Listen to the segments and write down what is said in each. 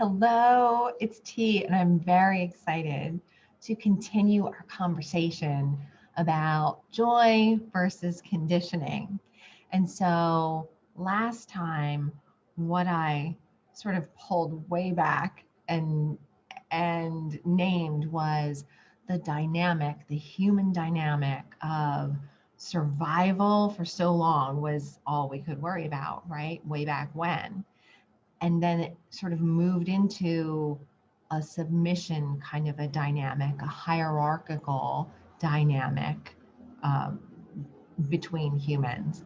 Hello, it's T, and I'm very excited to continue our conversation about joy versus conditioning. And so last time, what I sort of pulled way back and named was the dynamic, the human dynamic of survival for so long was all we could worry about, right? Way back when, and then it sort of moved into a submission kind of a dynamic, a hierarchical dynamic um, between humans.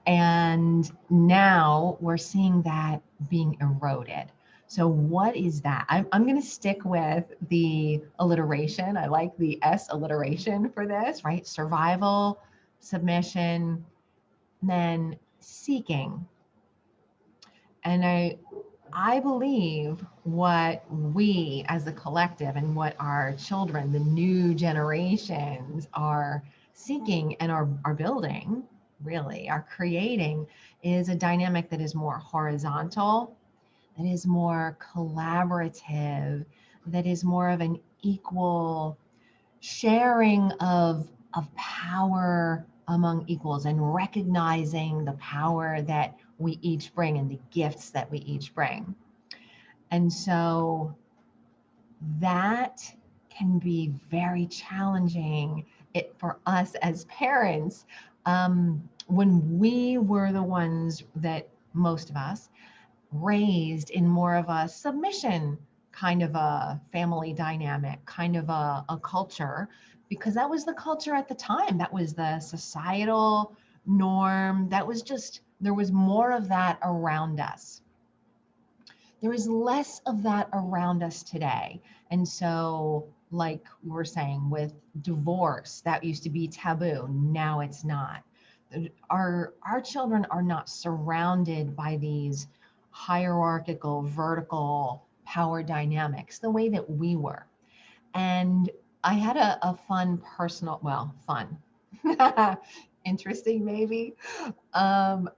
And now we're seeing that being eroded. So, what is that? I'm going to stick with the alliteration. I like the S alliteration for this, right? Survival, submission, then seeking. And I believe what we as a collective and what our children, the new generations, are seeking and are building, really, are creating, is a dynamic that is more horizontal, that is more collaborative, that is more of an equal sharing of power among equals and recognizing the power that we each bring and the gifts that we each bring. And so that can be very challenging for us as parents, when we were the ones that most of us raised in more of a submission kind of a family dynamic, kind of a culture, because that was the culture at the time. That was the societal norm. That was just, there was more of that around us. There is less of that around us today. And so, like we were saying with divorce, that used to be taboo. Now it's not. Our children are not surrounded by these hierarchical, vertical power dynamics the way that we were. And I had a fun personal, well, fun, interesting maybe,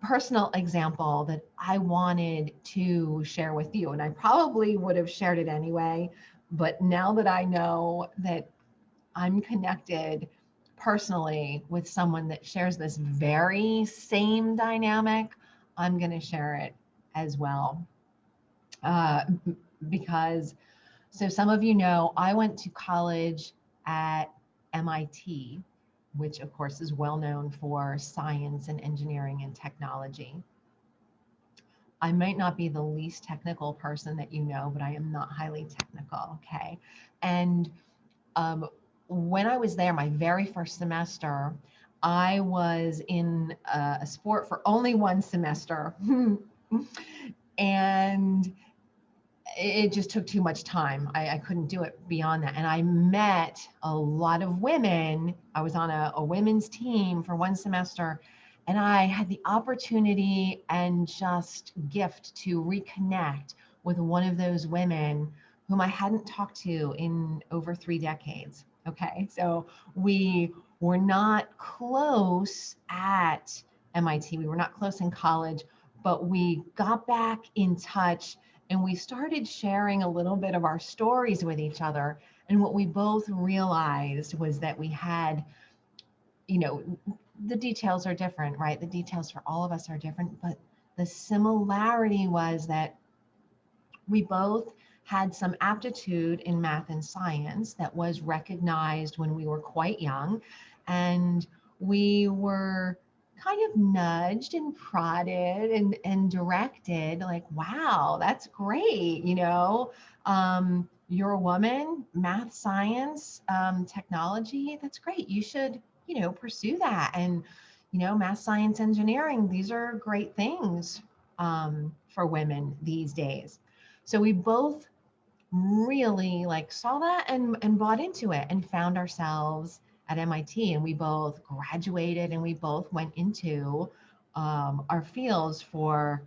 personal example that I wanted to share with you. And I probably would have shared it anyway. But now that I know that I'm connected personally with someone that shares this very same dynamic, I'm going to share it as well. Uh, because, so some of you know, I went to college at MIT, which of course is well known for science and engineering and technology. I might not be the least technical person that you know, but I am not highly technical. Okay. And um, when I was there, my very first semester, I was in a sport for only one semester. And it just took too much time. I couldn't do it beyond that. And I met a lot of women. I was on a women's team for one semester, and I had the opportunity and just gift to reconnect with one of those women whom I hadn't talked to in over 3 decades. Okay. So we were not close at MIT. We were not close in college, but we got back in touch and we started sharing a little bit of our stories with each other. And what we both realized was that we had, you know, the details are different, right? The details for all of us are different, but the similarity was that we both had some aptitude in math and science that was recognized when we were quite young. And we were kind of nudged and prodded and directed, like, wow, that's great. You're a woman, math, science, technology, that's great. You should, pursue that. And, math, science, engineering, these are great things for women these days. So we both really like saw that and bought into it and found ourselves at MIT, and we both graduated and we both went into our fields for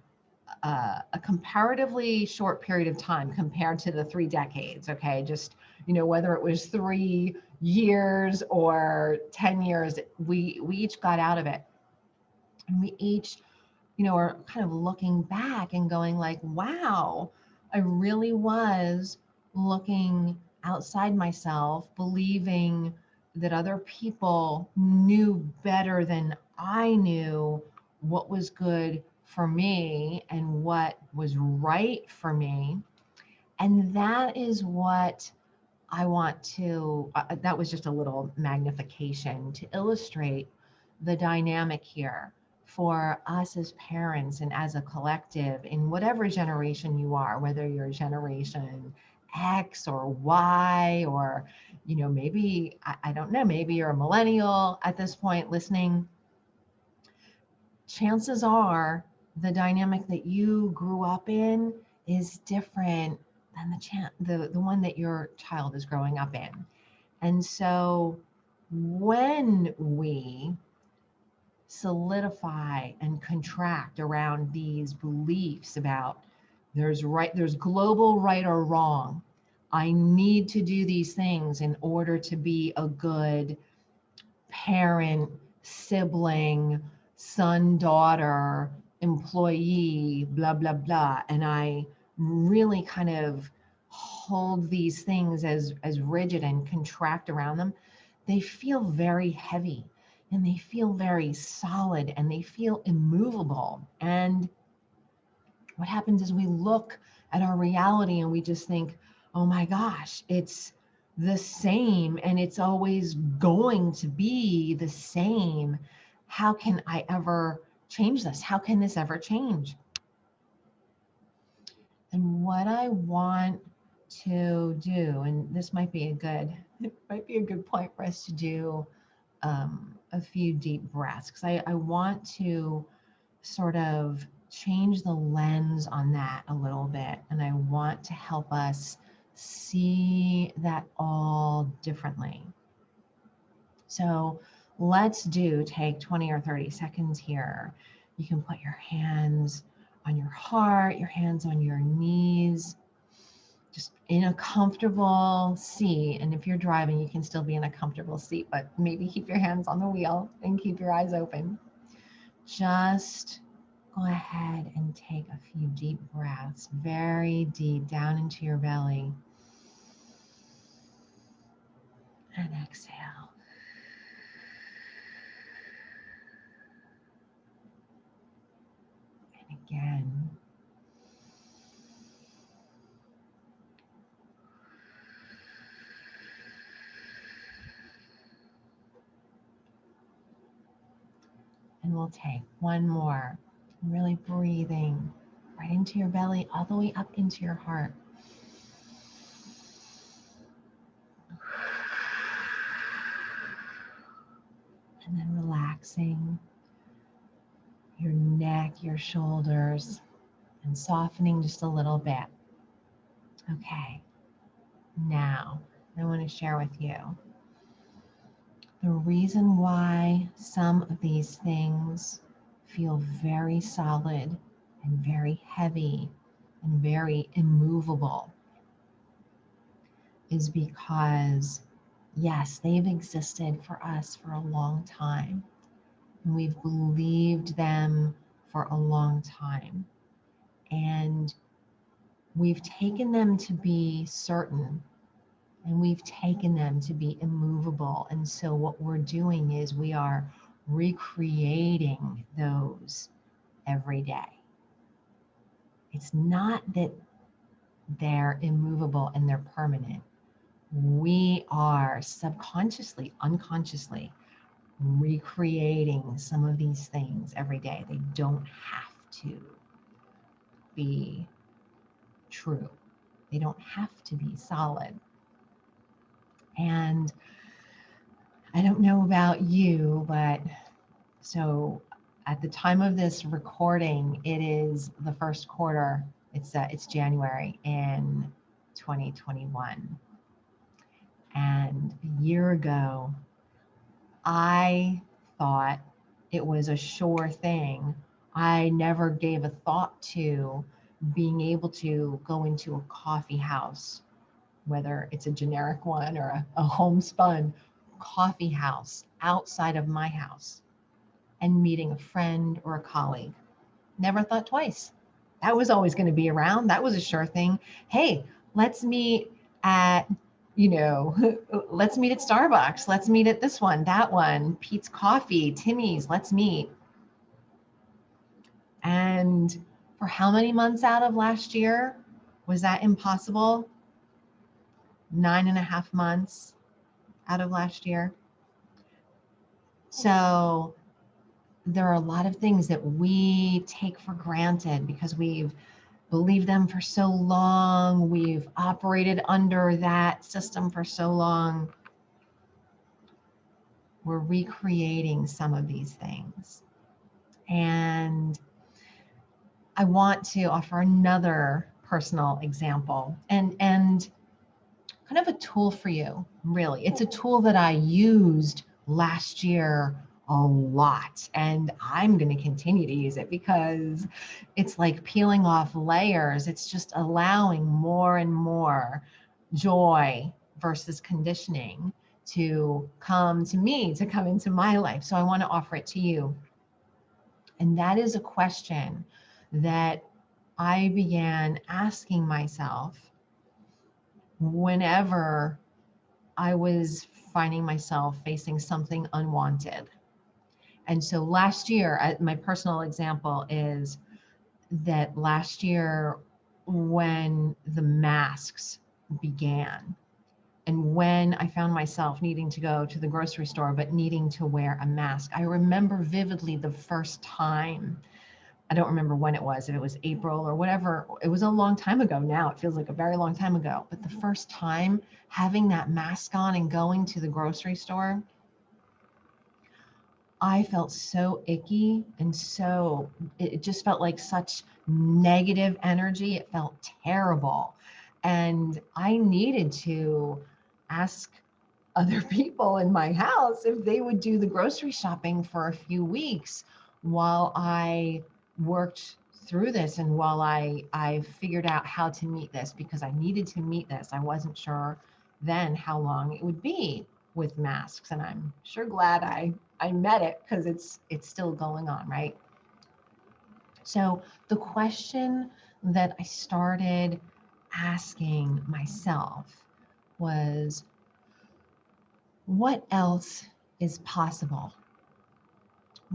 a comparatively short period of time compared to the 3 decades. Okay, just whether it was 3 years or 10 years, we each got out of it, and we each are kind of looking back and going like, wow, I really was looking outside myself, believing that other people knew better than I knew what was good for me and what was right for me. And that is what I want to, that was just a little magnification to illustrate the dynamic here for us as parents and as a collective in whatever generation you are, whether you're Generation X or Y, or, maybe, I don't know, maybe you're a millennial at this point listening. Chances are the dynamic that you grew up in is different than the one that your child is growing up in. And so when we solidify and contract around these beliefs about there's global right or wrong, I need to do these things in order to be a good parent, sibling, son, daughter, employee, blah, blah, blah. And I really kind of hold these things as rigid and contract around them. They feel very heavy and they feel very solid and they feel immovable. And what happens is we look at our reality and we just think, oh my gosh, it's the same and it's always going to be the same. How can I ever change this? How can this ever change? And what I want to do, and this might be it might be a good point for us to do a few deep breaths, because I want to sort of change the lens on that a little bit. And I want to help us see that all differently. So let's take 20 or 30 seconds here. You can put your hands on your heart, your hands on your knees, just in a comfortable seat. And if you're driving, you can still be in a comfortable seat, but maybe keep your hands on the wheel and keep your eyes open. Just go ahead and take a few deep breaths, very deep down into your belly. And exhale. And again. And we'll take one more. Really breathing right into your belly, all the way up into your heart. And then relaxing your neck, your shoulders, and softening just a little bit. Okay, now I want to share with you the reason why some of these things feel very solid and very heavy and very immovable is because, yes, they've existed for us for a long time. And we've believed them for a long time. And we've taken them to be certain, and we've taken them to be immovable. And so what we're doing is we are recreating those every day. It's not that they're immovable and they're permanent. We are subconsciously, unconsciously recreating some of these things every day. They don't have to be true. They don't have to be solid. And I don't know about you, but so at the time of this recording, it is the first quarter. It's January in 2021. And a year ago, I thought it was a sure thing. I never gave a thought to being able to go into a coffee house, whether it's a generic one or a homespun coffee house outside of my house, and meeting a friend or a colleague. Never thought twice. That was always going to be around. That was a sure thing. Hey, let's meet at, let's meet at Starbucks. Let's meet at this one, that one, Pete's Coffee, Timmy's, let's meet. And for how many months out of last year was that impossible? 9.5 months out of last year. So there are a lot of things that we take for granted because we've believed them for so long. We've operated under that system for so long. We're recreating some of these things. And I want to offer another personal example and kind of a tool for you, really. It's a tool that I used last year a lot, and I'm going to continue to use it because it's like peeling off layers. It's just allowing more and more joy versus conditioning to come to me, to come into my life. So I want to offer it to you. And that is a question that I began asking myself whenever I was finding myself facing something unwanted. And so last year, my personal example is that last year when the masks began and when I found myself needing to go to the grocery store, but needing to wear a mask, I remember vividly the first time. I don't remember when it was, if it was April or whatever. It was a long time ago now. It feels like a very long time ago. But the first time having that mask on and going to the grocery store, I felt so icky and it just felt like such negative energy. It felt terrible. And I needed to ask other people in my house if they would do the grocery shopping for a few weeks while I worked through this and while I figured out how to meet this, because I needed to meet this. I wasn't sure then how long it would be with masks, and I'm sure glad I met it because it's still going on, right? So the question that I started asking myself was, what else is possible?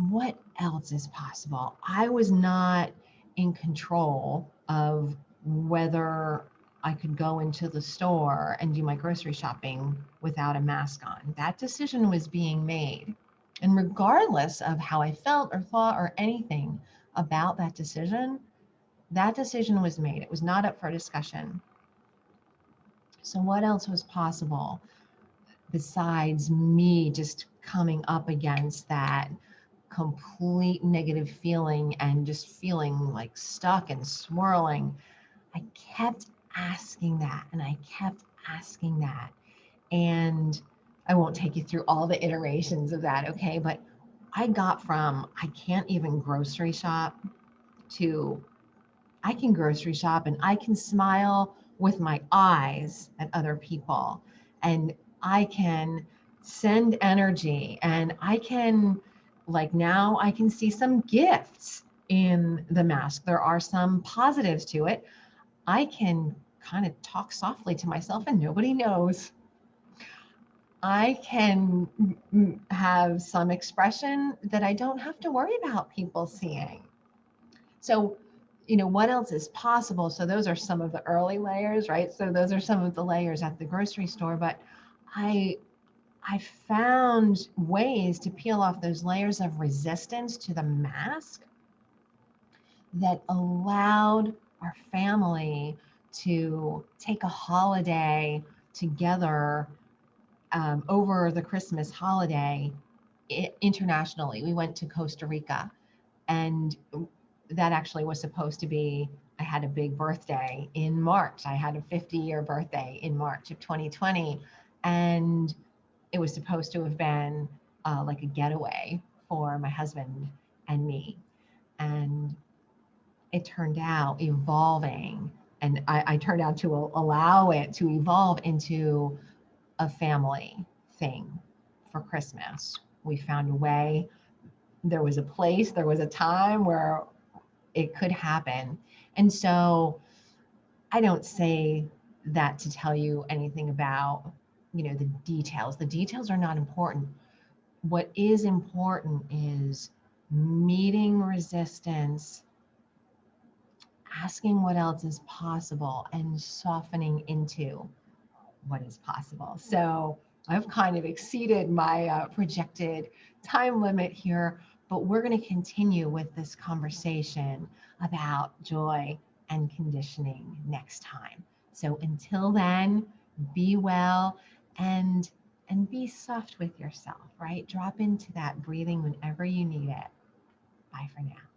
What else is possible? I was not in control of whether I could go into the store and do my grocery shopping without a mask on. That decision was being made. And regardless of how I felt or thought or anything about that decision was made. It was not up for discussion. So what else was possible besides me just coming up against that complete negative feeling and just feeling like stuck and swirling? I kept asking that and I kept asking that. And I won't take you through all the iterations of that, okay? But I got from I can't even grocery shop to I can grocery shop and I can smile with my eyes at other people. And I can send energy and I can, like now, I can see some gifts in the mask. There are some positives to it. I can kind of talk softly to myself and nobody knows. I can have some expression that I don't have to worry about people seeing. So, what else is possible? So those are some of the early layers, right? So those are some of the layers at the grocery store, but I found ways to peel off those layers of resistance to the mask that allowed our family to take a holiday together over the Christmas holiday internationally. We went to Costa Rica, and that actually was supposed to be, I had a big birthday in March. I had a 50-year birthday in March of 2020. And it was supposed to have been like a getaway for my husband and me. And it turned out evolving. And I turned out to allow it to evolve into a family thing for Christmas. We found a way. There was a place, there was a time where it could happen. And so I don't say that to tell you anything about, the details. The details are not important. What is important is meeting resistance, asking what else is possible, and softening into what is possible. So I've kind of exceeded my projected time limit here, but we're going to continue with this conversation about joy and conditioning next time. So until then, be well and be soft with yourself, right? Drop into that breathing whenever you need it. Bye for now.